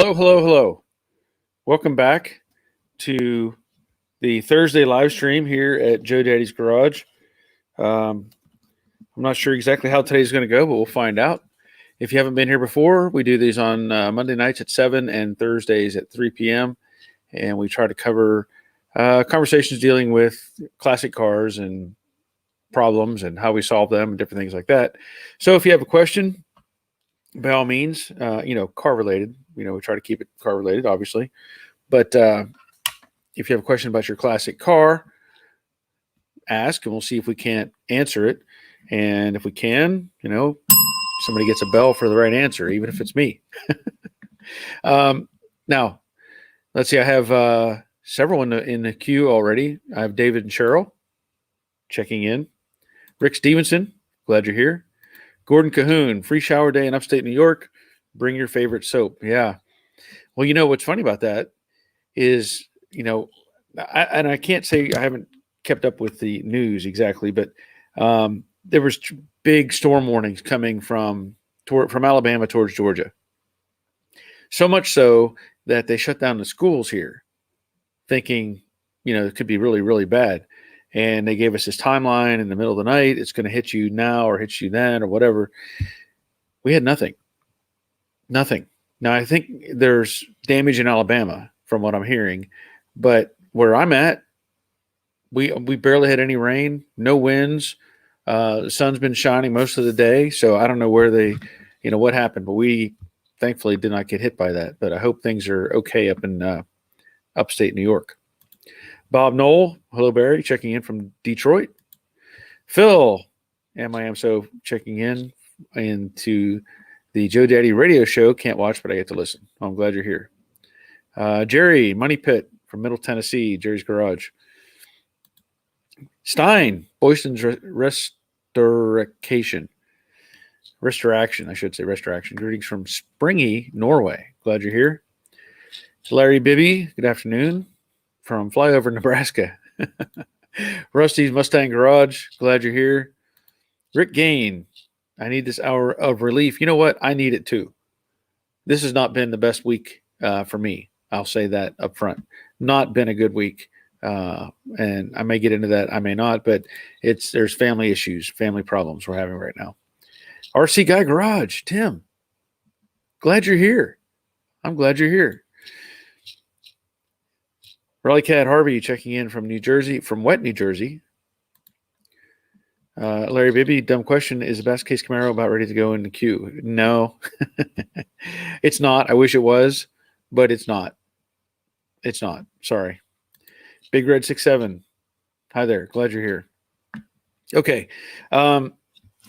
Hello, hello, hello. Welcome back to the Thursday live stream here at Joe Daddy's Garage. I'm not sure exactly how today's going to go, but we'll find out. If you haven't been here before, we do these on Monday nights at 7 and Thursdays at 3 p.m. And we try to cover conversations dealing with classic cars and problems and how we solve them and different things like that. So if you have a question, by all means, car related, we try to keep it car related, obviously. But if you have a question about your classic car, ask and we'll see if we can't answer it. And if we can, somebody gets a bell for the right answer, even if it's me. Now, let's see. I have several in the queue already. I have David and Cheryl checking in. Rick Stevenson, glad you're here. Gordon Cahoon, free shower day in upstate New York. Bring your favorite soap. Yeah. Well, what's funny about that is, I can't say I haven't kept up with the news exactly, but there was big storm warnings coming from Alabama towards Georgia. So much so that they shut down the schools here, thinking, it could be really, really bad. And they gave us this timeline in the middle of the night. It's going to hit you now or hit you then or whatever. We had nothing. Nothing. Now, I think there's damage in Alabama from what I'm hearing, but where I'm at, we barely had any rain, no winds. The sun's been shining most of the day, so I don't know where what happened, but we thankfully did not get hit by that. But I hope things are okay up in upstate New York. Bob Knoll, hello, Barry, checking in from Detroit. Phil, so checking into the Joe Daddy radio show. Can't watch, but I get to listen. I'm glad you're here. Jerry, Money Pit from Middle Tennessee, Jerry's Garage. Stein, Boyston's Restoration, I should say, Restoration. Greetings from Springy, Norway. Glad you're here. Larry Bibby, good afternoon from Flyover, Nebraska. Rusty's Mustang Garage, glad you're here. Rick Gain, I need this hour of relief. You know what? I need it too. This has not been the best week for me. I'll say that up front. Not been a good week. And I may get into that. I may not, but there's family issues, family problems we're having right now. RC Guy Garage, Tim, glad you're here. I'm glad you're here. Raleigh Cat Harvey checking in from New Jersey, from wet New Jersey. Larry Bibby, dumb question. Is the best case Camaro about ready to go in the queue? No, it's not. I wish it was, but it's not. It's not. Sorry. Big Red 67. Hi there. Glad you're here. Okay. On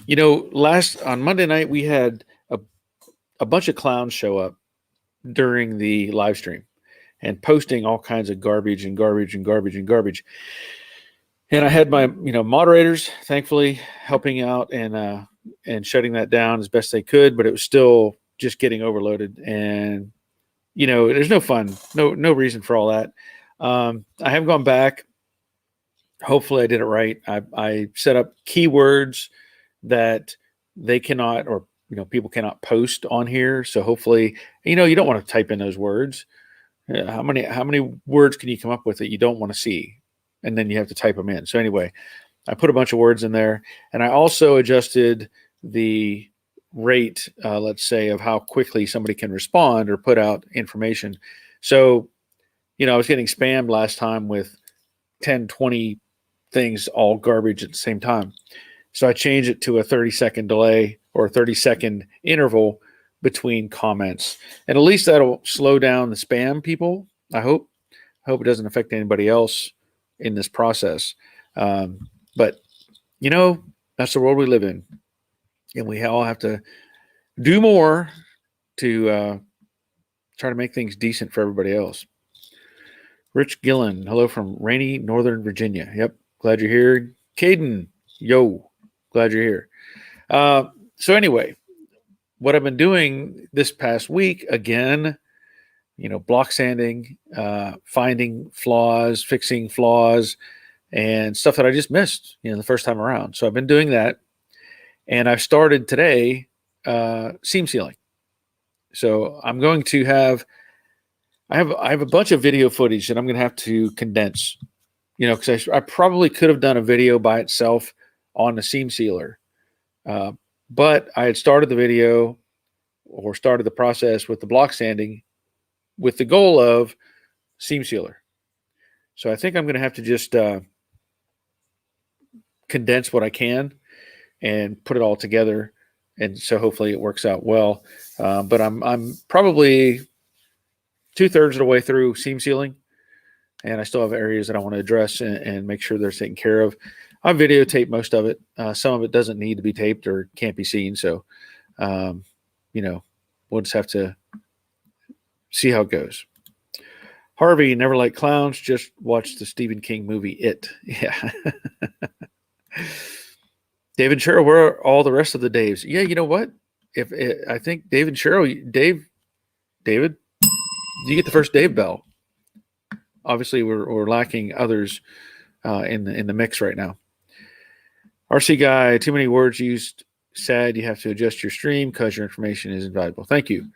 Monday night, we had a bunch of clowns show up during the live stream and posting all kinds of garbage. And I had my, moderators, thankfully, helping out and shutting that down as best they could, but it was still just getting overloaded. And, there's no fun, no reason for all that. I have gone back. Hopefully I did it right. I set up keywords that they cannot, or, people cannot post on here. So hopefully, you don't want to type in those words. How many words can you come up with that you don't want to see? And then you have to type them in. So anyway, I put a bunch of words in there, and I also adjusted the rate, let's say, of how quickly somebody can respond or put out information. So, I was getting spammed last time with 10, 20 things, all garbage at the same time. So I changed it to a 30-second delay or a 30-second interval between comments. And at least that'll slow down the spam people, I hope. I hope it doesn't affect anybody else in this process. But, that's the world we live in. And we all have to do more to try to make things decent for everybody else. Rich Gillen, hello from rainy Northern Virginia. Yep, glad you're here. Caden, yo, glad you're here. So anyway, what I've been doing this past week, again, block sanding, finding flaws, fixing flaws, and stuff that I just missed, the first time around. So I've been doing that. And I've started today seam sealing. So I'm going to have I have a bunch of video footage that I'm going to have to condense, because I probably could have done a video by itself on the seam sealer. But I had started the video or started the process with the block sanding with the goal of seam sealer. So I think I'm going to have to just condense what I can and put it all together. And so hopefully it works out well. But I'm probably 2/3 of the way through seam sealing, and I still have areas that I want to address and make sure they're taken care of. I videotape most of it. Some of it doesn't need to be taped or can't be seen. So, we'll just have to see how it goes. Harvey, never like clowns. Just watch the Stephen King movie, It. Yeah. David Sherrill, where are all the rest of the Daves? Yeah, you know what? I think David Sherrill, David, you get the first Dave bell. Obviously, we're lacking others in the mix right now. RC guy, too many words used. Sad. You have to adjust your stream because your information is invaluable. Thank you.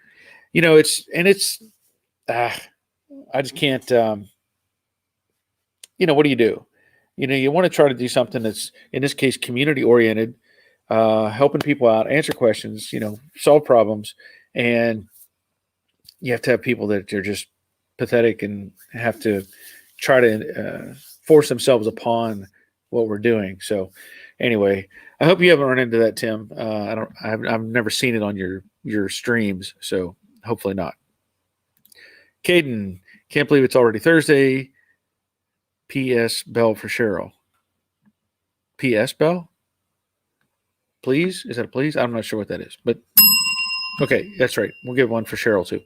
I just can't. What do you do? You want to try to do something that's, in this case, community oriented, helping people out, answer questions, solve problems, and you have to have people that are just pathetic and have to try to force themselves upon what we're doing. So anyway, I hope you haven't run into that, Tim. I've never seen it on your streams, so hopefully not. Caden, can't believe it's already Thursday. P.S. Bell for Cheryl. P.S. Bell? Please? Is that a please? I'm not sure what that is, but okay, that's right. We'll give one for Cheryl too.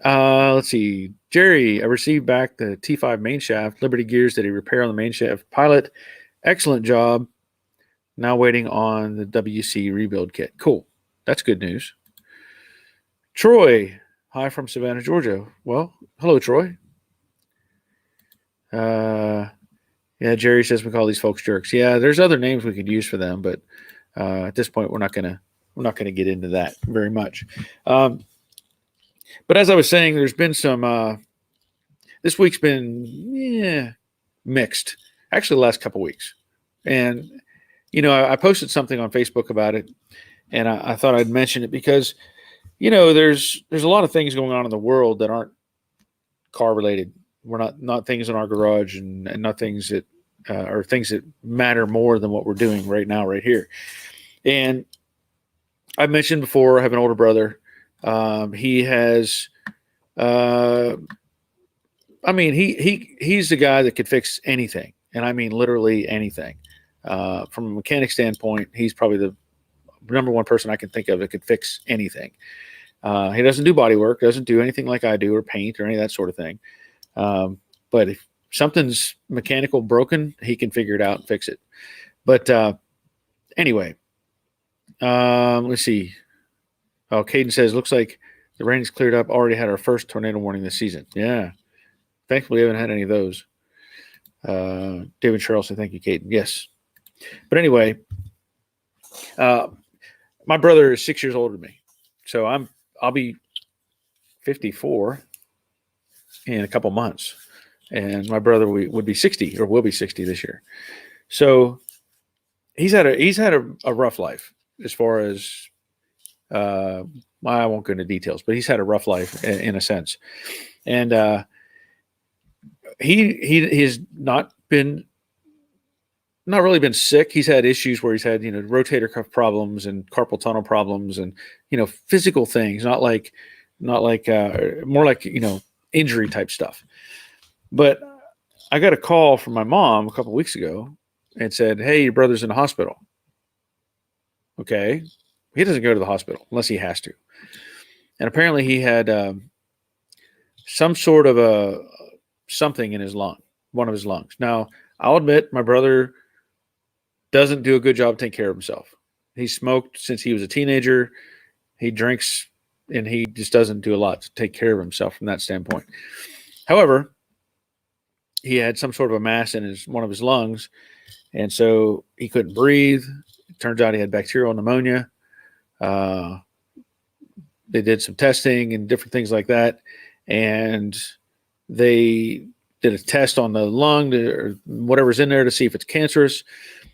Let's see. Jerry, I received back the T5 main shaft, Liberty gears that he repaired on the main shaft pilot. Excellent job. Now waiting on the WC rebuild kit. Cool. That's good news. Troy, hi from Savannah, Georgia. Well, hello, Troy. Yeah, Jerry says we call these folks jerks. Yeah, there's other names we could use for them, but at this point, we're not gonna get into that very much. But as I was saying, there's been some. This week's been mixed. Actually, the last couple weeks, and I posted something on Facebook about it, and I thought I'd mention it because there's a lot of things going on in the world that aren't car related. We're not things in our garage and not things that are things that matter more than what we're doing right now, right here. And I mentioned before, I have an older brother. He has, he's the guy that could fix anything. And I mean, literally anything. From a mechanic standpoint, he's probably the number one person I can think of that could fix anything. He doesn't do body work, doesn't do anything like I do or paint or any of that sort of thing. But if something's mechanical broken, he can figure it out and fix it. But anyway, let's see. Oh, Caden says, looks like the rain is cleared up. Already had our first tornado warning this season. Yeah. Thankfully, we haven't had any of those. David Charles said, thank you, Caden. Yes. But anyway, my brother is 6 years older than me. So I'll be 54 in a couple months. And my brother would be 60 or will be 60 this year. So he's had a rough life as far as I won't go into details, but he's had a rough life in a sense. And he has not really been sick. He's had issues where he's had, rotator cuff problems and carpal tunnel problems and, physical things, more like, injury type stuff. But I got a call from my mom a couple of weeks ago and said, hey, your brother's in the hospital. Okay. He doesn't go to the hospital unless he has to. And apparently he had some sort of something in his lung, one of his lungs. Now, I'll admit my brother doesn't do a good job taking care of himself. He smoked since he was a teenager. He drinks, and he just doesn't do a lot to take care of himself from that standpoint. However, he had some sort of a mass in one of his lungs, and so he couldn't breathe. It turns out he had bacterial pneumonia. They did some testing and different things like that, and they did a test on the lung or whatever's in there to see if it's cancerous.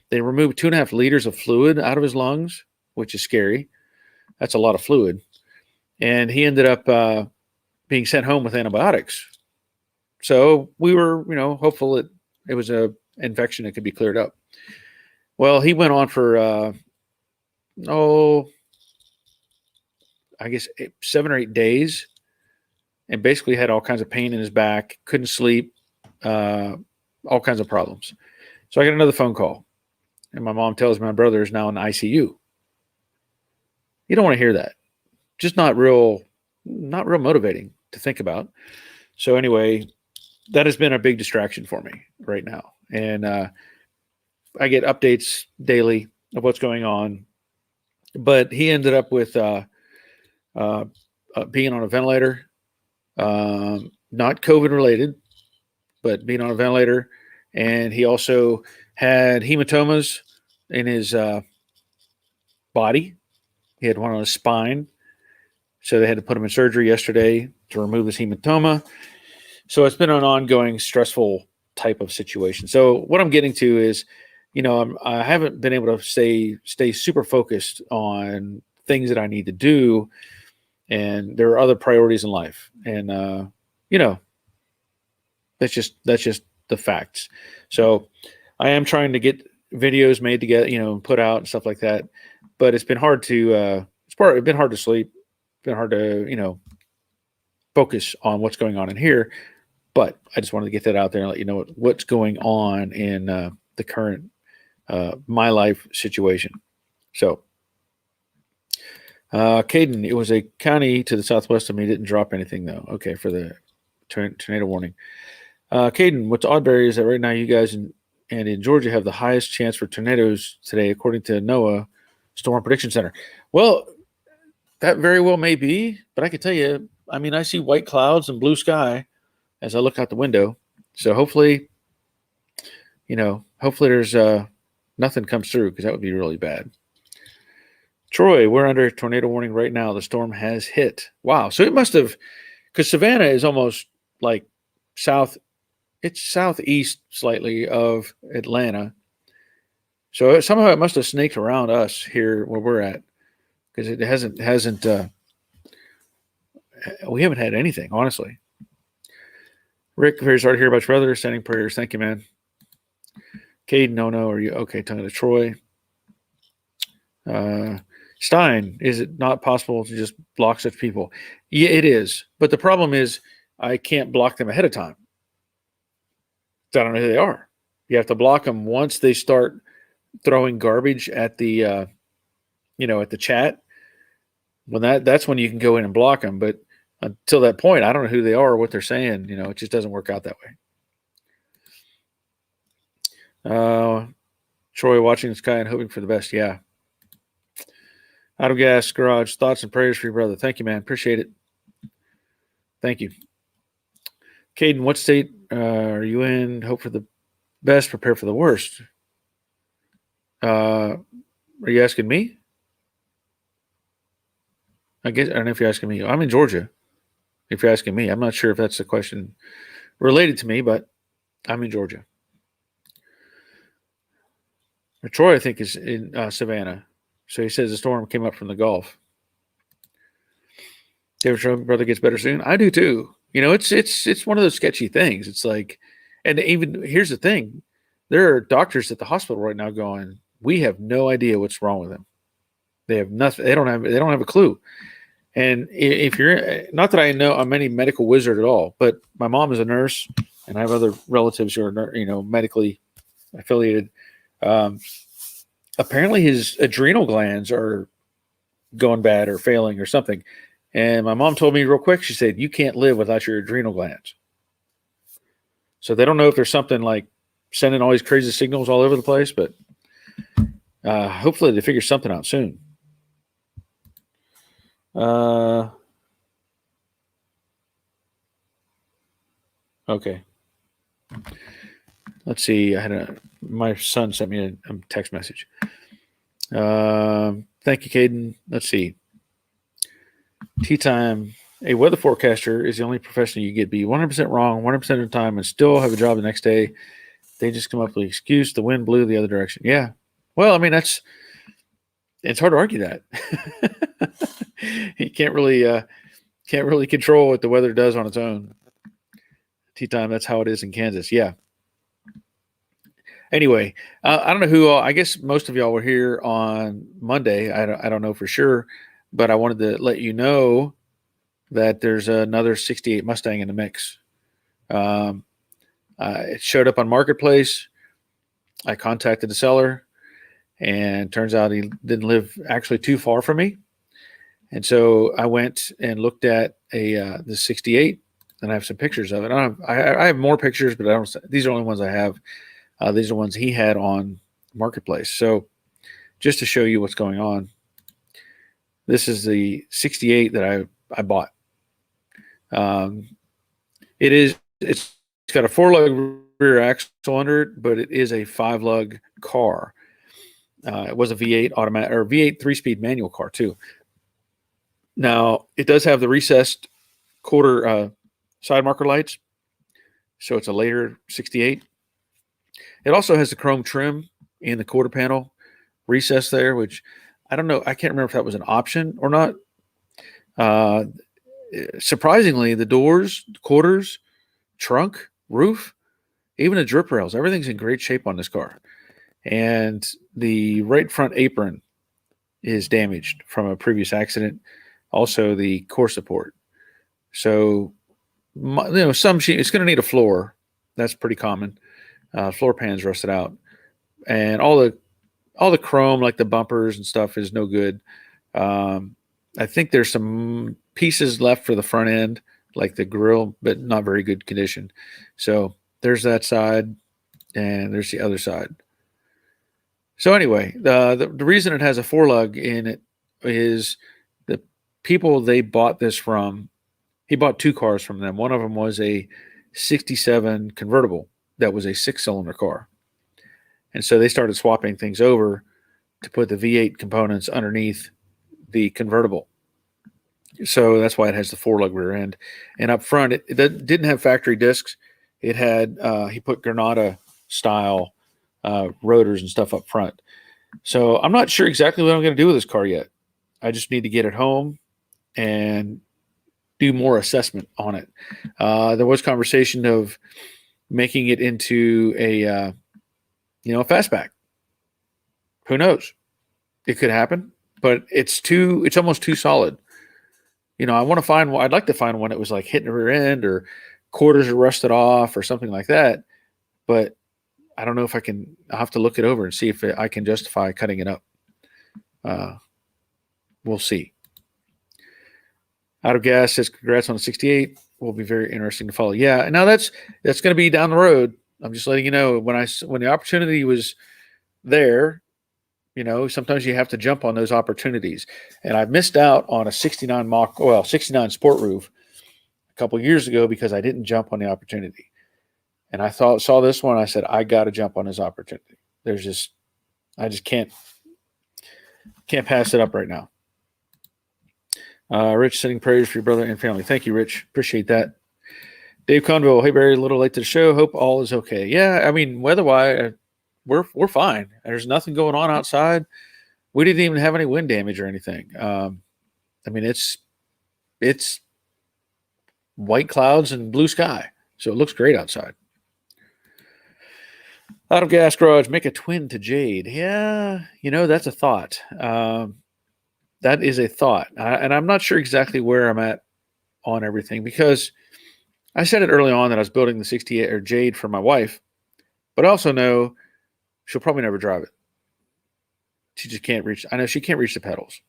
They removed 2.5 liters of fluid out of his lungs, which is scary. That's a lot of fluid. And he ended up being sent home with antibiotics. So we were, hopeful it was a infection that could be cleared up. Well, he went on for, I guess 7 or 8 days, and basically had all kinds of pain in his back, couldn't sleep, all kinds of problems. So I got another phone call, and my mom tells me my brother is now in the ICU. You don't want to hear that. Just not real motivating to think about. So anyway, that has been a big distraction for me right now. And I get updates daily of what's going on. But he ended up with being on a ventilator, not COVID related, but being on a ventilator. And he also had hematomas in his body. He had one on his spine. So they had to put him in surgery yesterday to remove his hematoma. So it's been an ongoing stressful type of situation. So what I'm getting to is, I haven't been able to stay super focused on things that I need to do. And there are other priorities in life. And, that's just the facts. So I am trying to get videos made to get, put out and stuff like that. But it's been hard to, it's been hard to sleep. It's been hard to, focus on what's going on in here. But I just wanted to get that out there and let you know what's going on in the current my life situation. So, Caden, it was a county to the southwest of me. Didn't drop anything though. Okay, for the tornado warning. Caden, what's odd, Barry, is that right now you guys and in Georgia have the highest chance for tornadoes today, according to NOAA Storm Prediction Center. Well, that very well may be, but I can tell you, I see white clouds and blue sky as I look out the window. So hopefully there's nothing comes through, because that would be really bad. Troy, we're under a tornado warning right now. The storm has hit. Wow. So it must have, because Savannah is almost like it's southeast slightly of Atlanta. So somehow it must have snaked around us here where we're at, because it hasn't we haven't had anything, honestly. Rick, very sorry to hear about your brother. Sending prayers. Thank you, man. Caden, no, are you okay? Talking to Troy. Stein, is it not possible to just block such people? Yeah, it is. But the problem is I can't block them ahead of time. I don't know who they are. You have to block them once they start throwing garbage at the, at the chat. When that's when you can go in and block them. But until that point, I don't know who they are or what they're saying. It just doesn't work out that way. Troy, watching the sky and hoping for the best. Yeah. Out of gas garage, thoughts and prayers for your brother. Thank you, man. Appreciate it. Thank you. Caden, what state are you in? Hope for the best, prepare for the worst. Are you asking me? I don't know if you're asking me. I'm in Georgia. If you're asking me, I'm not sure if that's a question related to me, but I'm in Georgia. Troy, I think, is in Savannah. So he says the storm came up from the Gulf. David Trump, brother gets better soon. I do too. It's one of those sketchy things. It's like, and even here's the thing: there are doctors at the hospital right now going, "We have no idea what's wrong with him. They have nothing. They don't have a clue." And if you're, not that I know I'm any medical wizard at all, but my mom is a nurse, and I have other relatives who are, medically affiliated. Apparently his adrenal glands are going bad or failing or something. And my mom told me real quick, she said, you can't live without your adrenal glands. So they don't know if there's something like sending all these crazy signals all over the place, but hopefully they figure something out soon. Okay. Let's see. My son sent me a text message. Thank you, Caden. Let's see. Tea time. A weather forecaster is the only profession you get be 100% wrong 100% of the time and still have a job the next day. They just come up with the excuse the wind blew the other direction. Yeah. Well, I mean, it's hard to argue that. You can't really control what the weather does on its own. Tea time, that's how it is in Kansas. Yeah. Anyway, I don't know who all, I guess most of y'all were here on Monday. I don't know for sure, but I wanted to let you know that there's another 68 Mustang in the mix. Um, it showed up on Marketplace. I contacted the seller, and turns out he didn't live actually too far from me. And so I went and looked at the 68, and I have some pictures of it. I have more pictures, but I don't. These are the only ones I have. These are ones he had on Marketplace. So just to show you what's going on, this is the 68 that I bought. It's got a 4-lug rear axle under it, but it is a 5-lug car. It was a V8 automatic or V8 3-speed manual car too. Now it does have the recessed quarter side marker lights, so it's a later 68. It also has the chrome trim in the quarter panel recess there, which I don't know. I can't remember if that was an option or not. Surprisingly, the doors, quarters, trunk, roof, even the drip rails, everything's in great shape on this car. And the right front apron is damaged from a previous accident. Also, the core support. So, it's going to need a floor. That's pretty common. Floor pan's rusted out, and all the chrome, like the bumpers and stuff, is no good. I think there's some pieces left for the front end, like the grill, but not very good condition. So there's that side, and there's the other side. So anyway, the reason it has a 4-lug in it is the people they bought this from. He bought 2 cars from them. One of them was a 67 convertible that was a 6-cylinder car. And so they started swapping things over to put the V8 components underneath the convertible. So that's why it has the 4-lug rear end. And up front, it didn't have factory discs. It had, he put Granada style rotors and stuff up front. So I'm not sure exactly what I'm going to do with this car yet. I just need to get it home and do more assessment on it. There was conversation of making it into a fastback. Who knows? It could happen, but it's almost too solid. I'd like to find one that was like hitting the rear end or quarters are rusted off or something like that. But I don't know if I'll have to look it over and see if I can justify cutting it up. We'll see. Out of Gas says, congrats on the 68. Will be very interesting to follow. Yeah. Now that's going to be down the road. I'm just letting you know when the opportunity was there, sometimes you have to jump on those opportunities. And I missed out on a 69 69 Sport Roof a couple of years ago because I didn't jump on the opportunity. And I saw this one. I said, I got to jump on this opportunity. I just can't pass it up right now. Rich, sending prayers for your brother and family. Thank you, Rich. Appreciate that. Dave Conville, hey Barry, a little late to the show. Hope all is okay. Yeah, I mean, weather-wise, we're fine. There's nothing going on outside. We didn't even have any wind damage or anything. I mean, it's white clouds and blue sky, so it looks great outside. Out of Gas Garage, make a twin to Jade. Yeah, that's a thought. That is a thought, and I'm not sure exactly where I'm at on everything because I said it early on that I was building the 68 or Jade for my wife, but I also know she'll probably never drive it. She just can't reach. I know she can't reach the pedals.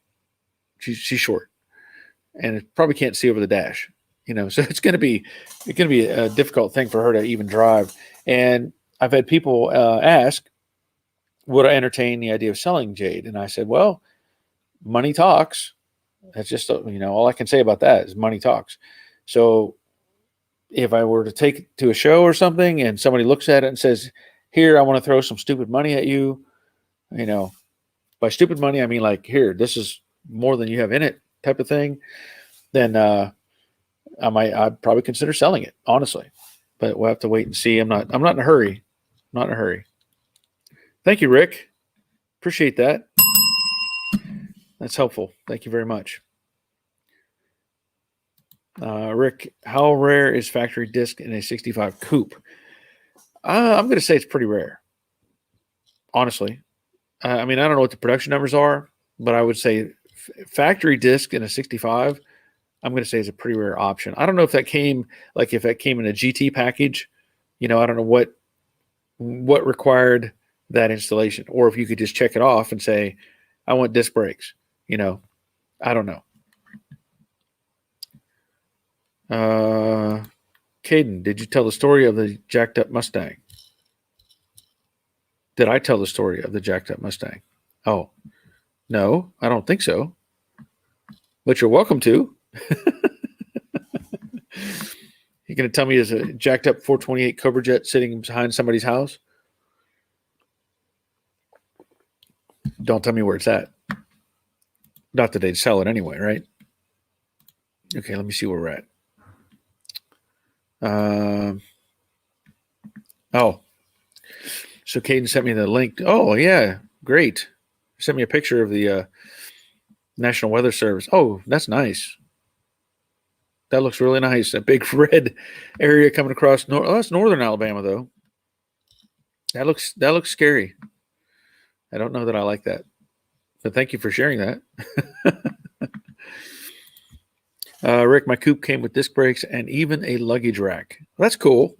She's short, and it probably can't see over the dash. So it's going to be a difficult thing for her to even drive. And I've had people ask, would I entertain the idea of selling Jade? And I said, well, money talks. That's just all I can say about that is money talks. So if I were to take it to a show or something and somebody looks at it and says, here, I want to throw some stupid money at you, by stupid money, I mean like, here, this is more than you have in it type of thing, then I'd probably consider selling it, honestly, but we'll have to wait and see. I'm not in a hurry. Not in a hurry. Thank you, Rick. Appreciate that. That's helpful. Thank you very much. Rick, how rare is factory disc in a 65 coupe? I'm going to say it's pretty rare, honestly. I mean, I don't know what the production numbers are, but I would say factory disc in a 65, I'm going to say is a pretty rare option. I don't know if that came, like if that came in a GT package, I don't know what required that installation, or if you could just check it off and say, I want disc brakes, I don't know. Caden, did you tell the story of the jacked up Mustang? Did I tell the story of the jacked up Mustang? Oh, no, I don't think so. But you're welcome to. You're going to tell me there's a jacked up 428 Cobra Jet sitting behind somebody's house? Don't tell me where it's at. Not that they'd sell it anyway, right? Okay, let me see where we're at. So Caden sent me the link. Oh, yeah, great. Sent me a picture of the National Weather Service. Oh, that's nice. That looks really nice. A big red area coming across. That's northern Alabama, though. That looks scary. I don't know that I like that. But thank you for sharing that. Rick, my coupe came with disc brakes and even a luggage rack. That's cool.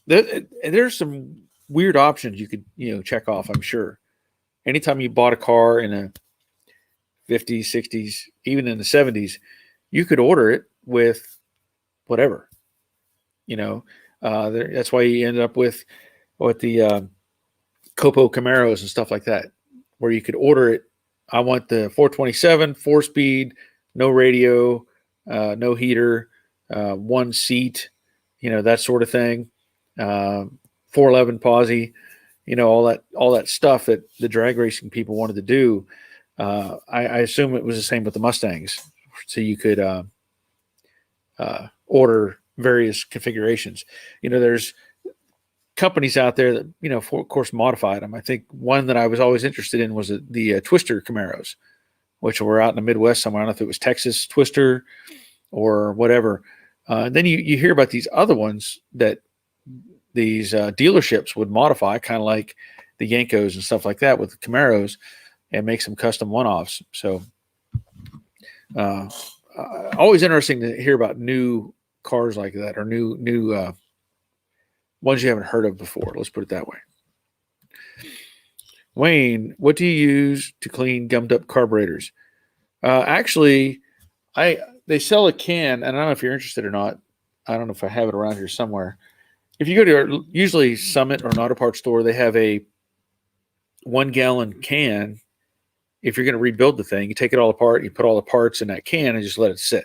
There's some weird options you could, check off, I'm sure. Anytime you bought a car in the 50s, 60s, even in the 70s, you could order it with whatever. That's why you ended up with the Copo Camaros and stuff like that, where you could order it. I want the 427, 4-speed, no radio, no heater, one seat, that sort of thing. 411 posi, all that stuff that the drag racing people wanted to do. I assume it was the same with the Mustangs. So you could order various configurations. There's companies out there that, of course, modified them. I think one that I was always interested in was the Twister Camaros, which were out in the Midwest somewhere. I don't know if it was Texas Twister or whatever. Then you hear about these other ones that these dealerships would modify, kind of like the Yankos and stuff like that with the Camaros, and make some custom one-offs. So always interesting to hear about new cars like that, or new ones you haven't heard of before. Let's put it that way. Wayne, what do you use to clean gummed up carburetors? Actually, they sell a can, and I don't know if you're interested or not. I don't know if I have it around here somewhere. If you go to usually Summit or an auto parts store, they have a 1-gallon can. If you're going to rebuild the thing, you take it all apart, you put all the parts in that can and just let it sit.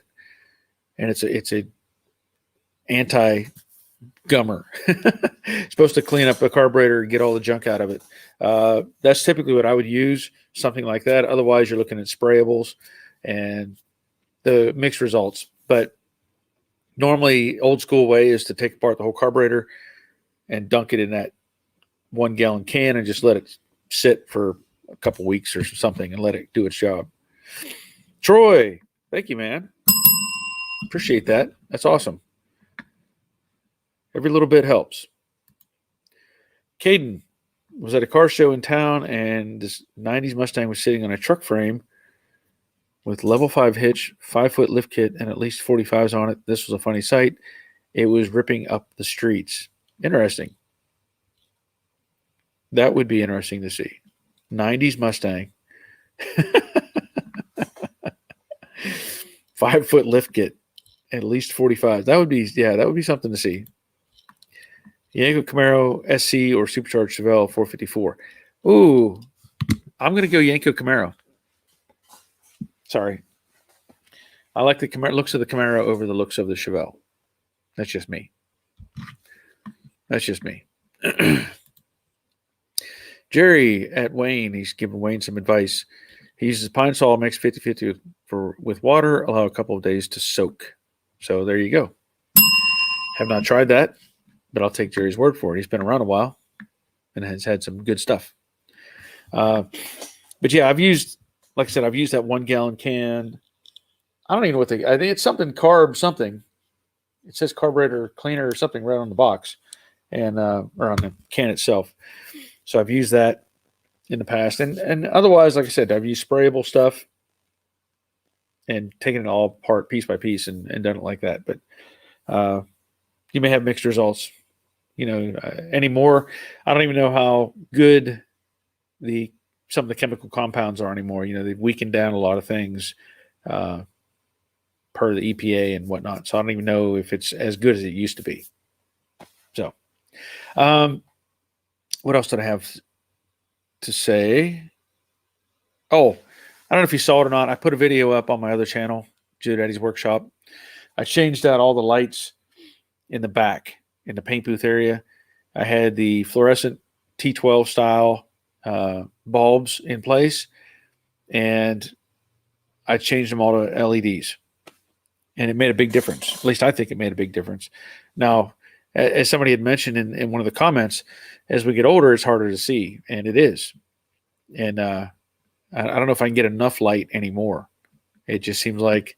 And it's a anti-gummer. It's supposed to clean up the carburetor and get all the junk out of it. That's typically what I would use, something like that. Otherwise, you're looking at sprayables and the mixed results. But normally, old school way is to take apart the whole carburetor and dunk it in that 1-gallon can and just let it sit for a couple weeks or something and let it do its job. Troy, thank you, man. Appreciate that. That's awesome. Every little bit helps. Caden was at a car show in town, and this 90s Mustang was sitting on a truck frame with level 5 hitch, 5-foot lift kit, and at least 45s on it. This was a funny sight. It was ripping up the streets. Interesting. That would be interesting to see. 90s Mustang. 5-foot lift kit, at least 45. That would be something to see. Yanko Camaro SC or supercharged Chevelle 454. Ooh, I'm going to go Yanko Camaro. Sorry. I like the looks of the Camaro over the looks of the Chevelle. That's just me. Jerry at Wayne, he's giving Wayne some advice. He uses Pine Sol mix 50/50 with with water, allow a couple of days to soak. So there you go. Have not tried that, but I'll take Jerry's word for it. He's been around a while and has had some good stuff. But yeah, like I said, I've used that 1 gallon can. I don't even know I think it's something carb something. It says carburetor cleaner or something right on the box and or on the can itself. So I've used that in the past. And otherwise, like I said, I've used sprayable stuff and taken it all apart piece by piece and done it like that. But you may have mixed results. Anymore, I don't even know how good some of the chemical compounds are anymore. They've weakened down a lot of things per the EPA and whatnot. So I don't even know if it's as good as it used to be. So, what else did I have to say? Oh, I don't know if you saw it or not. I put a video up on my other channel, Jude Eddie's Workshop. I changed out all the lights in the back in the paint booth area. I had the fluorescent T12 style bulbs in place, and I changed them all to LEDs, and it made a big difference. At least I think it made a big difference. Now, as somebody had mentioned in one of the comments, as we get older, it's harder to see, and it is. And I don't know if I can get enough light anymore. It just seems like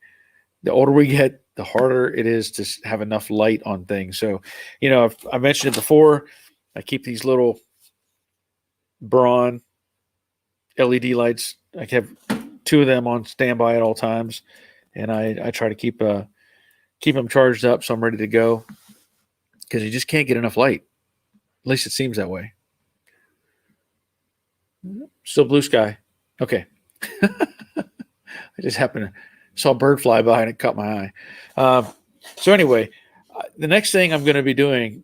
the older we get, the harder it is to have enough light on things. So, I mentioned it before. I keep these little Braun LED lights. I have 2 of them on standby at all times, and I try to keep them charged up so I'm ready to go, because you just can't get enough light. At least it seems that way. Still blue sky. Okay. I just happened to saw a bird fly by and it caught my eye. So anyway, the next thing I'm going to be doing,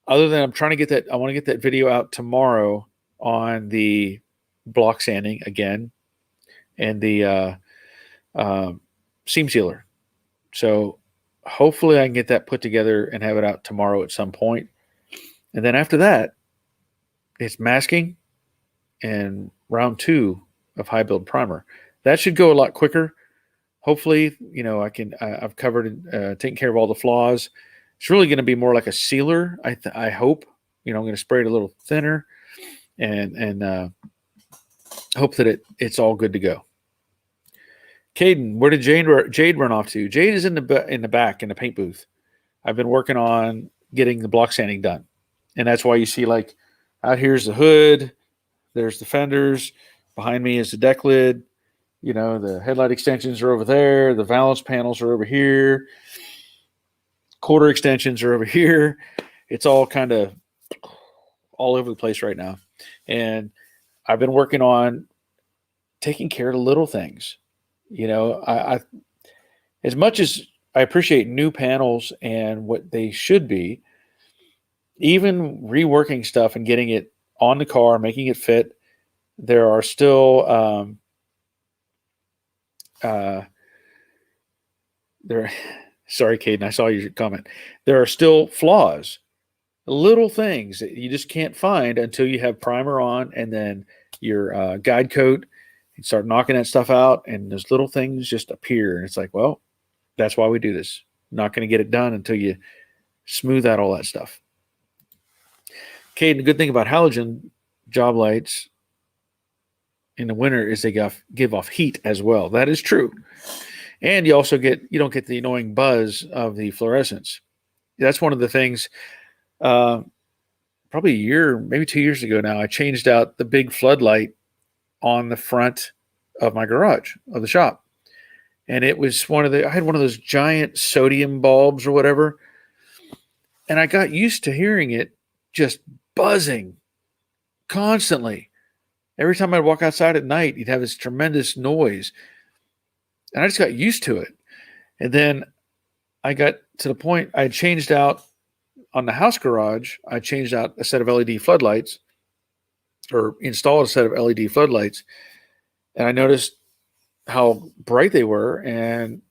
other than I want to get that video out tomorrow on the block sanding again and the seam sealer. So hopefully I can get that put together and have it out tomorrow at some point. And then after that, it's masking and round 2 of high build primer. That should go a lot quicker. Hopefully, I've covered, taken care of all the flaws. It's really going to be more like a sealer. I hope, I'm going to spray it a little thinner and hope that it's all good to go. Caden, where did Jade run off to? Jade is in the back in the paint booth. I've been working on getting the block sanding done. And that's why you see, like, out here's the hood. There's the fenders. Behind me is the deck lid. The headlight extensions are over there. The valance panels are over here. Quarter extensions are over here. It's all kind of all over the place right now. And I've been working on taking care of the little things. I as much as I appreciate new panels and what they should be, even reworking stuff and getting it on the car, making it fit, there are still sorry, Caden, I saw your comment. There are still flaws, little things that you just can't find until you have primer on and then your guide coat and start knocking that stuff out, and those little things just appear. And it's like, well, that's why we do this. Not going to get it done until you smooth out all that stuff. Caden, the good thing about halogen job lights in the winter is they give off heat as well. That is true. And you don't get the annoying buzz of the fluorescence. That's one of the things, probably a year, maybe 2 years ago now, I changed out the big floodlight on the front of my garage, of the shop. And it was I had one of those giant sodium bulbs or whatever. And I got used to hearing it just buzzing constantly. Every time I'd walk outside at night, you'd have this tremendous noise. And I just got used to it. And then I got to the point I changed out on the house garage. I changed out a set of LED floodlights, or installed a set of LED floodlights. And I noticed how bright they were. And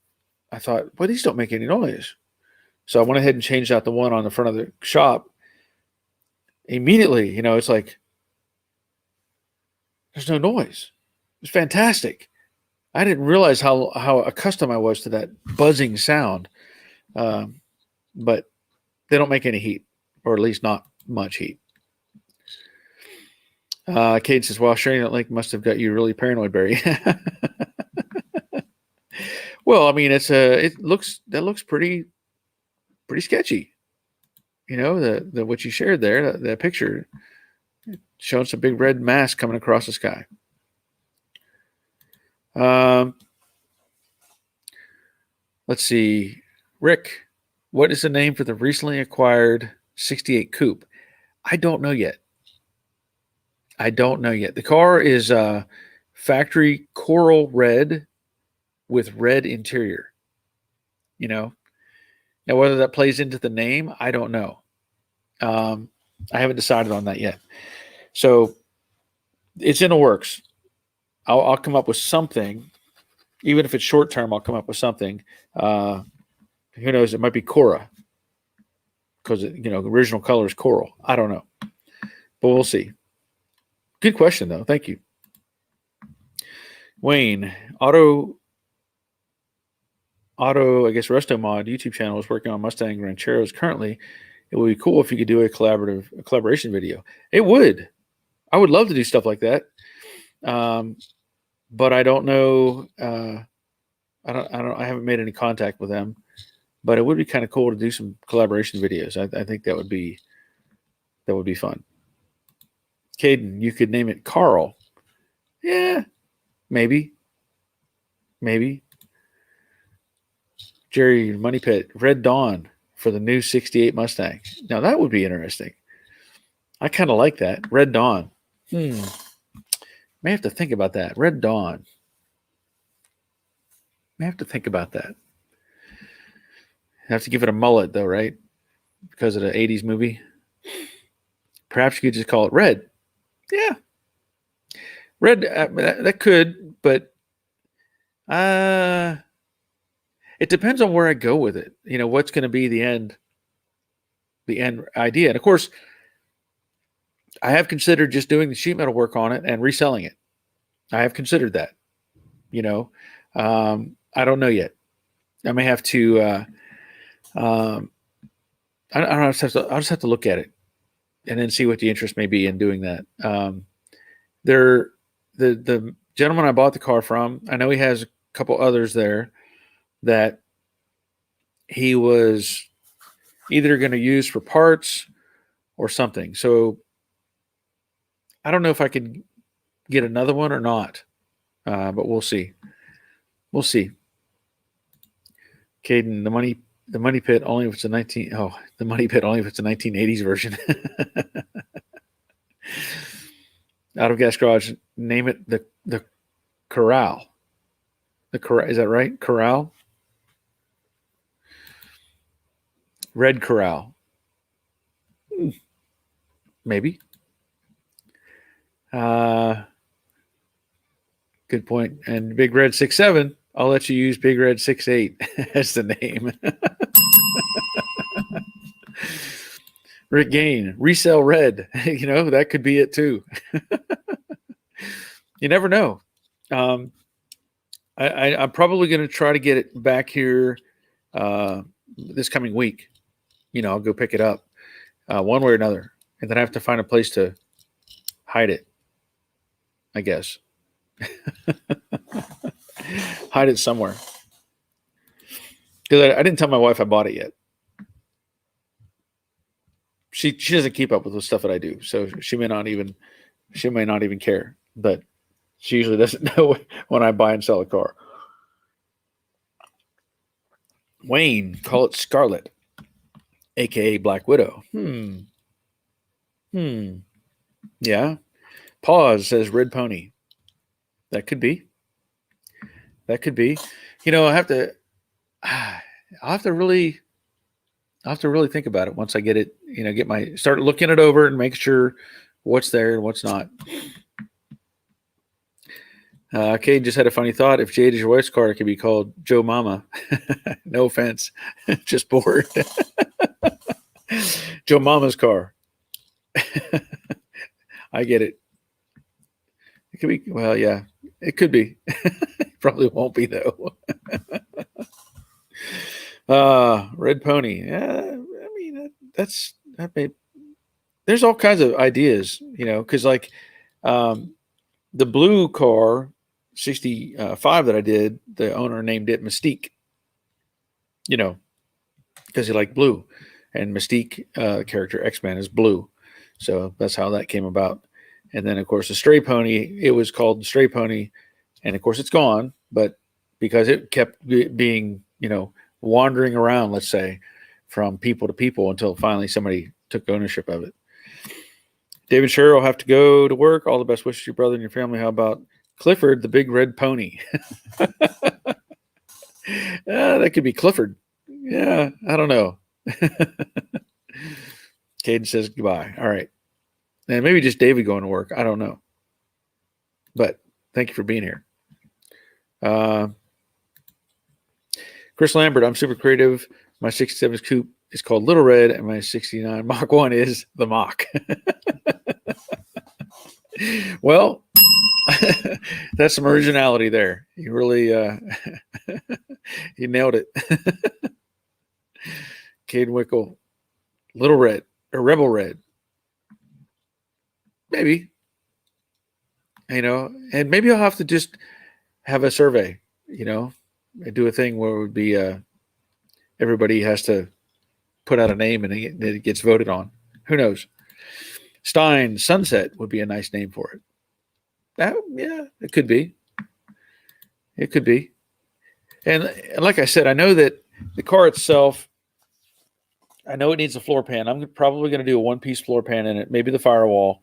I thought, well, these don't make any noise. So I went ahead and changed out the one on the front of the shop. Immediately, it's like, there's no noise. It's fantastic. I didn't realize how accustomed I was to that buzzing sound. But they don't make any heat, or at least not much heat. Cade says, "Well, sharing that link must have got you really paranoid, Barry." Well, I mean, it looks pretty sketchy. You know, the what you shared there, that picture showing some big red mass coming across the sky. Let's see, Rick, what is the name for the recently acquired 68 coupe? I don't know yet. The car is factory coral red with red interior. You know, now whether that plays into the name, I don't know. I haven't decided on that yet. So it's in the works. I'll come up with something, even if it's short term. I'll come up with something. Who knows? It might be Cora, because the original color is coral. I don't know, but we'll see. Good question though. Thank you, Wayne. Auto. I guess Resto Mod YouTube channel is working on Mustang Rancheros currently. It would be cool if you could do a collaboration video. It would. I would love to do stuff like that. But I don't know. I haven't made any contact with them. But it would be kind of cool to do some collaboration videos. I think that would be fun. Caden, you could name it Carl. Yeah, maybe. Jerry Money Pit, Red Dawn for the new 68 Mustang. Now that would be interesting. I kind of like that. Red Dawn. May have to think about that. Red Dawn. May have to think about that. Have to give it a mullet though, right? Because of the 80s movie. Perhaps you could just call it Red. Yeah. Red, that could, but it depends on where I go with it. What's going to be the end idea. And of course, I have considered just doing the sheet metal work on it and reselling it. I have considered that. I don't know yet. I may have to. I don't know. I'll just have to look at it and then see what the interest may be in doing that. The gentleman I bought the car from, I know he has a couple others there that he was either going to use for parts or something. So I don't know if I could get another one or not, but we'll see. Caden, the money pit only if it's a 1980s version. Out of Gas Garage, name it the Corral. The Corral, is that right? Corral? Red Corral. Maybe. Good point. And Big Red 6'7", I'll let you use Big Red 6'8" as the name. Rick Gain, Resell Red. That could be it too. You never know. I'm probably going to try to get it back here this coming week. I'll go pick it up one way or another, and then I have to find a place to hide it, I guess. Hide it somewhere. Because I didn't tell my wife I bought it yet. She doesn't keep up with the stuff that I do, so she may not even care. But she usually doesn't know when I buy and sell a car. Wayne, call it Scarlet, aka Black Widow. Yeah. Pause says Red Pony. That could be. I'll have to really think about it once I get it, start looking it over and make sure what's there and what's not. Kate just had a funny thought. If Jade is your wife's car, it could be called Joe Mama. No offense. Just bored. Joe Mama's car. I get it. It could be. Well, yeah, it could be. Probably won't be though. Red pony. Yeah, I mean that's that may. There's all kinds of ideas, because like um, the blue car 65 that I did, the owner named it Mystique. You know, because he liked blue, and Mystique character X-Man is blue, so that's how that came about. And then of course the Stray Pony, it was called Stray Pony, and of course it's gone, but because it kept being wandering around, let's say, from people to people until finally somebody took ownership of it. David Sher will have to go to work. All the best wishes to your brother and your family. How about Clifford, the big red pony? That could be Clifford. Yeah, I don't know. Caden says goodbye. All right. And maybe just David going to work. I don't know. But thank you for being here. Chris Lambert, I'm super creative. My 67 coupe is called Little Red, and my 69 Mach 1 is the Mach. Well, that's some originality there. You really you nailed it. Cade Wickle, Little Red or Rebel Red. Maybe. And maybe I'll have to just have a survey, do a thing where it would be everybody has to put out a name and it gets voted on. Who knows? Stein Sunset would be a nice name for it. Yeah, it could be. It could be. And like I said, I know that the car itself, I know it needs a floor pan. I'm probably going to do a one-piece floor pan in it, maybe the firewall,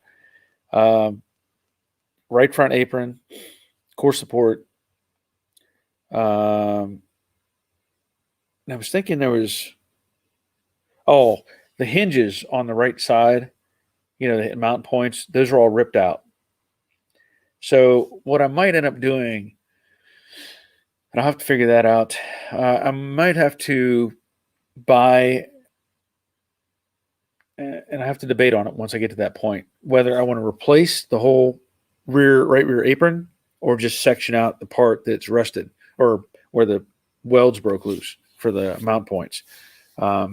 right front apron, core support. And I was thinking there was, the hinges on the right side, the mount points, those are all ripped out. So what I might end up doing, and I'll have to figure that out, I might have to buy, and I have to debate on it once I get to that point, whether I want to replace the whole right rear apron or just section out the part that's rusted or where the welds broke loose for the mount points. I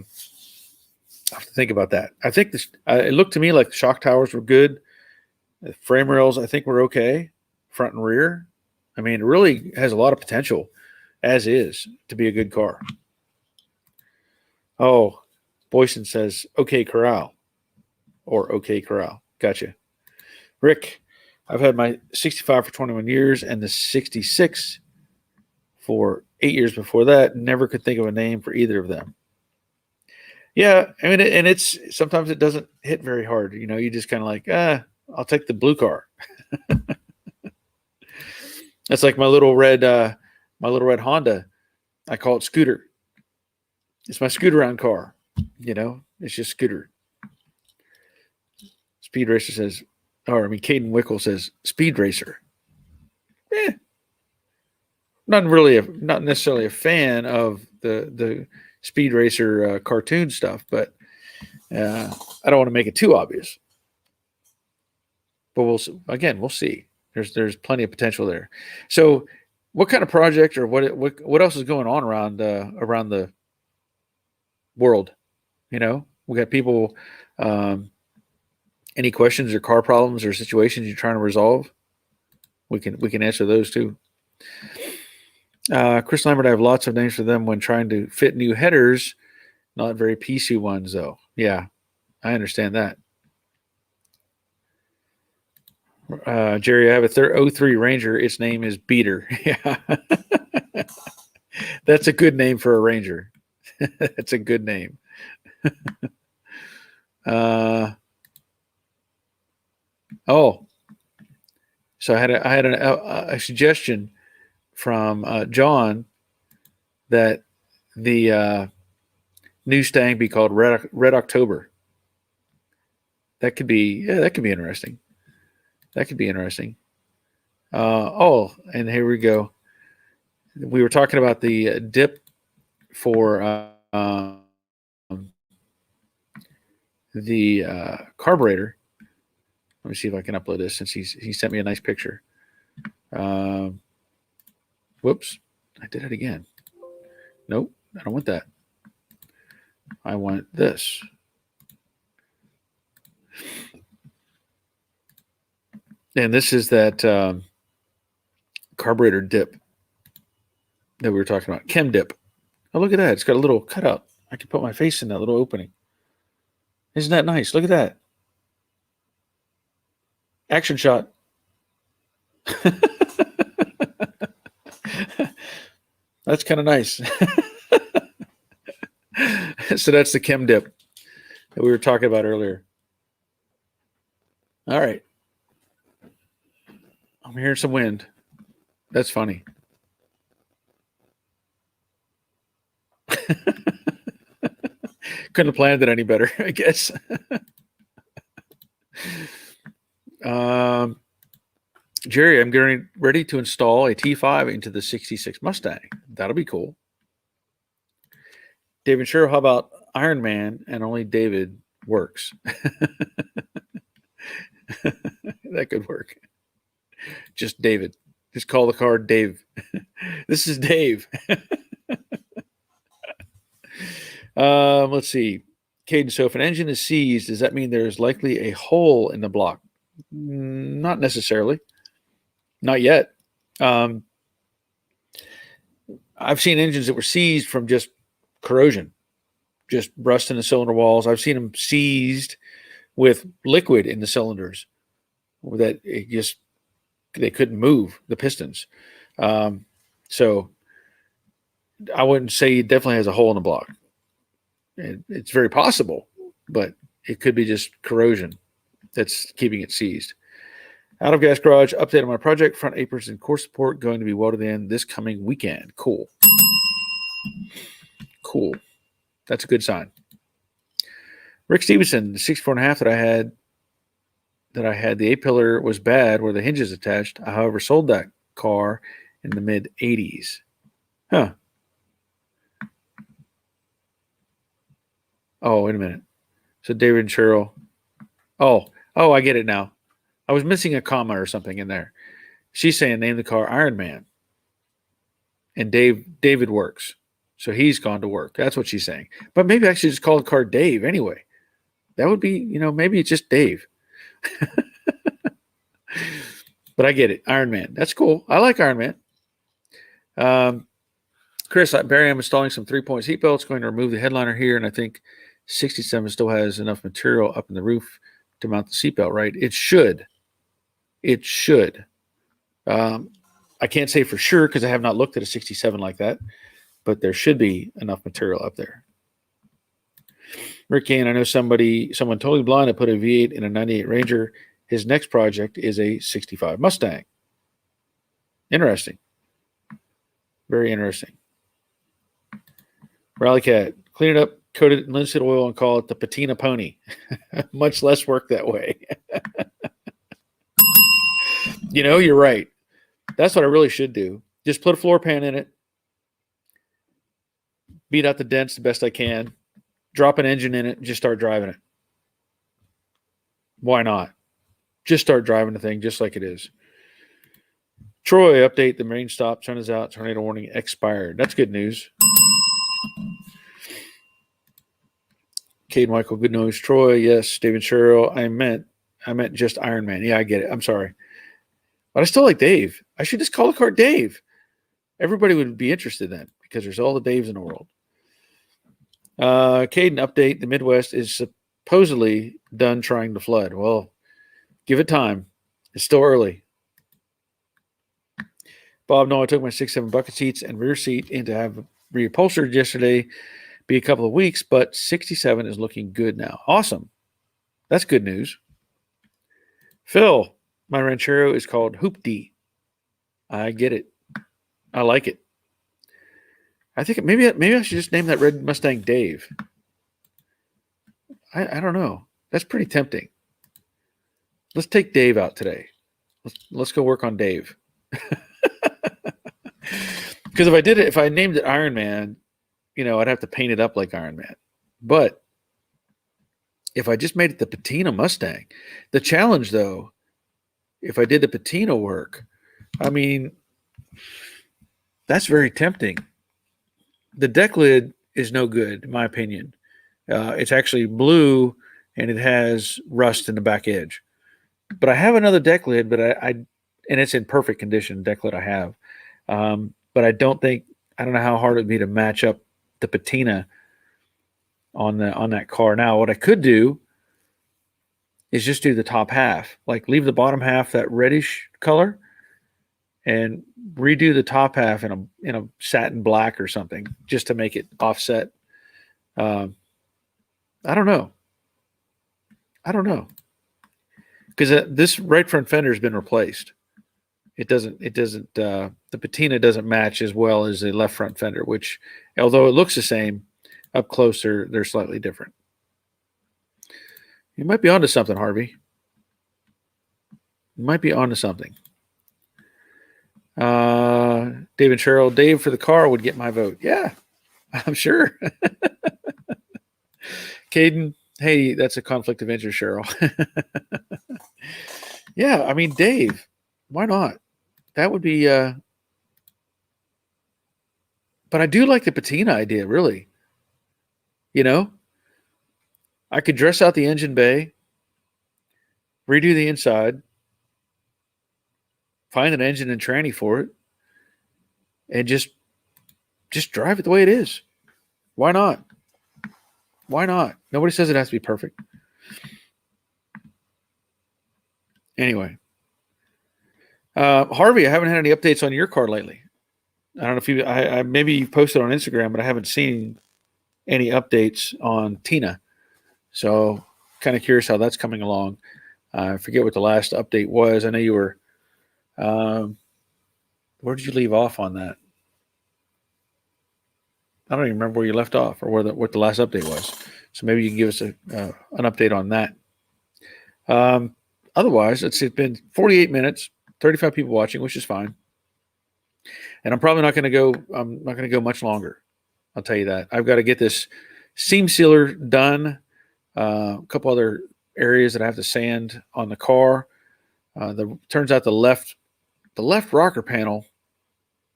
have to think about that. I think it looked to me like the shock towers were good. The frame rails, I think, were okay, front and rear. I mean, it really has a lot of potential, as is, to be a good car. Oh, Boyson says, okay, Corral. Or okay, Corral. Gotcha. Rick, I've had my 65 for 21 years and the 66 for 8 years before that. Never could think of a name for either of them. Yeah, I mean, and it's sometimes it doesn't hit very hard. You just kind of like, I'll take the blue car. That's like my little red Honda. I call it Scooter. It's my scoot around car. It's just Scooter. Speed Racer says, Caden Wickle says Speed Racer. Not necessarily a fan of the Speed Racer cartoon stuff, but I don't want to make it too obvious. But we'll see. There's plenty of potential there. So, what kind of project or what else is going on around the world? We got people. Any questions or car problems or situations you're trying to resolve? We can answer those too. Chris Lambert, I have lots of names for them when trying to fit new headers. Not very PC ones though. Yeah, I understand that. Jerry, I have a 03 Ranger. Its name is Beater. Yeah. That's a good name for a Ranger. That's a good name. So I had a suggestion from John that the Mustang be called Red October. That could be interesting. That could be interesting. And here we go. We were talking about the dip for the carburetor. Let me see if I can upload this since he sent me a nice picture. Whoops, I did it again. Nope, I don't want that. I want this. And this is that carburetor dip that we were talking about. Chem dip. Oh, look at that. It's got a little cutout. I can put my face in that little opening. Isn't that nice? Look at that. Action shot. That's kind of nice. So that's the chem dip that we were talking about earlier. All right. I'm hearing some wind. That's funny. Couldn't have planned it any better, I guess. Jerry, I'm getting ready to install a T5 into the 66 Mustang. That'll be cool. David Sherrill, how about Iron Man and only David works? That could work. Just David. Just call the car Dave. This is Dave. Let's see. Caden, so if an engine is seized, does that mean there's likely a hole in the block? Not necessarily. Not yet. I've seen engines that were seized from just corrosion, just rust in the cylinder walls. I've seen them seized with liquid in the cylinders that they couldn't move the pistons. So I wouldn't say it definitely has a hole in the block. It's very possible, but it could be just corrosion that's keeping it seized. Out of Gas Garage, update on my project. Front aprons and core support going to be welded in this coming weekend. Cool. That's a good sign. Rick Stevenson, the 64.5 that I had, the A-pillar was bad where the hinge is attached. I, however, sold that car in the mid-'80s. Huh. Oh, wait a minute. So David and Cheryl. Oh, I get it now. I was missing a comma or something in there. She's saying name the car Iron Man. And David works. So he's gone to work. That's what she's saying. But maybe I should just call the car Dave anyway. That would be, maybe it's just Dave. But I get it. Iron Man. That's cool. I like Iron Man. Chris, Barry, I'm installing some 3-point seat belts, going to remove the headliner here, and I think 67 still has enough material up in the roof to mount the seatbelt, right? It should. I can't say for sure because I have not looked at a 67 like that, but there should be enough material up there. Rick Kane, I know someone totally blind that put a V8 in a 98 Ranger. His next project is a 65 Mustang. Interesting. Very interesting. Rally Cat, clean it up, coat it in linseed oil, and call it the patina pony. Much less work that way. You're right. That's what I really should do. Just put a floor pan in it, beat out the dents the best I can, drop an engine in it, and just start driving it. Why not? Just start driving the thing just like it is. Troy, update, the marine stop, sun is out, tornado warning expired. That's good news. Cade Michael, good news. Troy, yes. David Sherrill, I meant just Iron Man. Yeah, I get it. I'm sorry. But I still like Dave. I should just call the car Dave. Everybody would be interested then because there's all the Daves in the world. Caden, update, the Midwest is supposedly done trying to flood. Well, give it time. It's still early. Bob, no, I took my 6-7 bucket seats and rear seat in to have reupholstered yesterday. Be a couple of weeks, but 67 is looking good now. Awesome. That's good news. Phil, my Ranchero is called Hoopty. I get it. I like it. I think maybe I should just name that red Mustang Dave. I don't know. That's pretty tempting. Let's take Dave out today. Let's go work on Dave. Because if I named it Iron Man, I'd have to paint it up like Iron Man. But if I just made it the patina Mustang, the challenge though, if I did the patina work, I mean, that's very tempting. The deck lid is no good, in my opinion. It's actually blue and it has rust in the back edge. But I have another deck lid, but I and it's in perfect condition. Deck lid I have, but I don't know how hard it'd be to match up the patina on that car. Now, what I could do is just do the top half, like leave the bottom half that reddish color, and redo the top half in a satin black or something, just to make it offset. Um, I don't know. Because this right front fender has been replaced. It doesn't. The patina doesn't match as well as the left front fender, which, although it looks the same, up close they're slightly different. You might be onto something, Harvey. You might be onto something. Dave and Cheryl. Dave for the car would get my vote. Yeah, I'm sure. Caden. Hey, that's a conflict of interest, Cheryl. Yeah, I mean, Dave. Why not? That would be. But I do like the patina idea, really. You know, I could dress out the engine bay, redo the inside, find an engine and tranny for it, and just drive it the way it is. Why not? Why not? Nobody says it has to be perfect. Anyway, Harvey, I haven't had any updates on your car lately. I don't know if you, maybe you posted on Instagram, but I haven't seen any updates on Tina. So, kind of curious how that's coming along. I forget what the last update was. I know you were. Where did you leave off on that? I don't even remember where you left off or what the last update was. So maybe you can give us an update on that. Otherwise, it's been 48 minutes, 35 people watching, which is fine. And I'm probably not going to go. I'm not going to go much longer. I'll tell you that. I've got to get this seam sealer done. A couple other areas that I have to sand on the car. Turns out the left rocker panel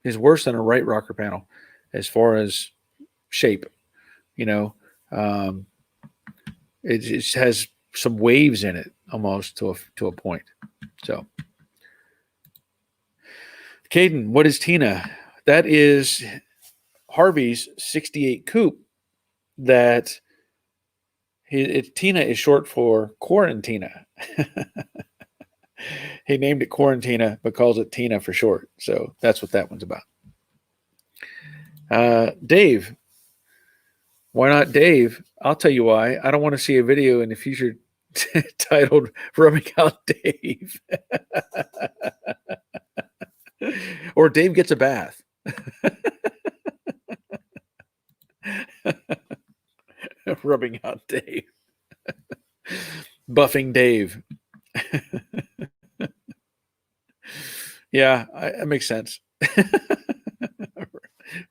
is worse than a right rocker panel as far as shape. You know, it just has some waves in it almost to a point. So, Caden, what is Tina? That is Harvey's 68 coupe. That Tina is short for Quarantina. He named it Quarantina, but calls it Tina for short. So that's what that one's about. Dave. Why not Dave? I'll tell you why. I don't want to see a video in the future titled Rubbing Out Dave. Or Dave gets a bath. Rubbing out Dave. Buffing Dave. Yeah, that makes sense.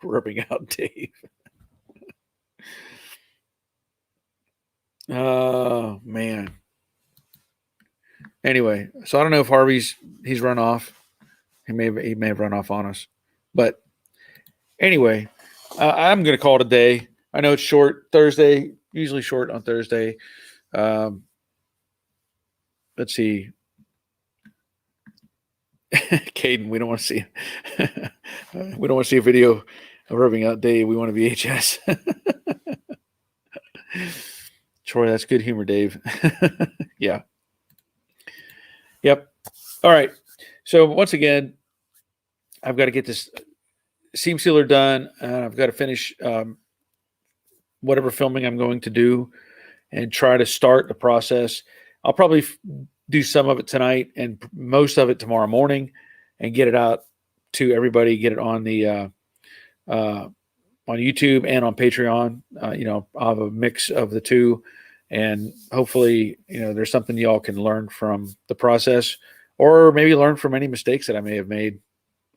Rubbing out Dave. Oh, man. Anyway, so I don't know if he's run off. He may have run off on us. But anyway, I'm going to call it a day. I know it's short Thursday, usually short on Thursday. Let's see. Caden, we don't want to see a video of rubbing out Dave. We want to VHS. Troy, that's good humor, Dave. Yeah. Yep. All right. So once again, I've got to get this seam sealer done. I've got to finish whatever filming I'm going to do and try to start the process. I'll probably do some of it tonight and most of it tomorrow morning and get it out to everybody, get it on the on YouTube and on Patreon. I'll have a mix of the two, and hopefully, there's something y'all can learn from the process, or maybe learn from any mistakes that I may have made.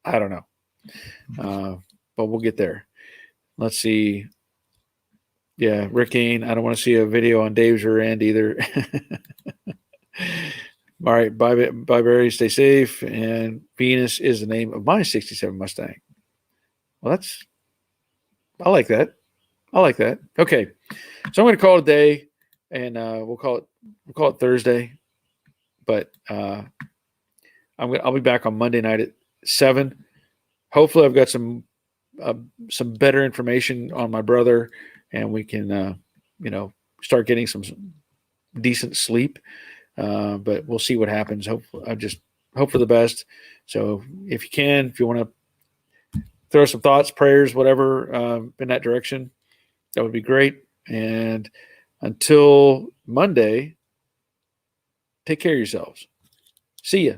I don't know, but we'll get there. Let's see. Yeah, Rick Kane. I don't want to see a video on Dave's rear end either. All right. Bye, Barry. Stay safe. And Venus is the name of my 67 Mustang. Well, I like that. I like that. Okay. So I'm going to call it a day, and we'll call it Thursday. But I'll be back on Monday night at 7. Hopefully I've got some better information on my brother, and we can, start getting some decent sleep. But we'll see what happens. I just hope for the best. So if you want to throw some thoughts, prayers, whatever, in that direction, that would be great. And until Monday, take care of yourselves. See ya.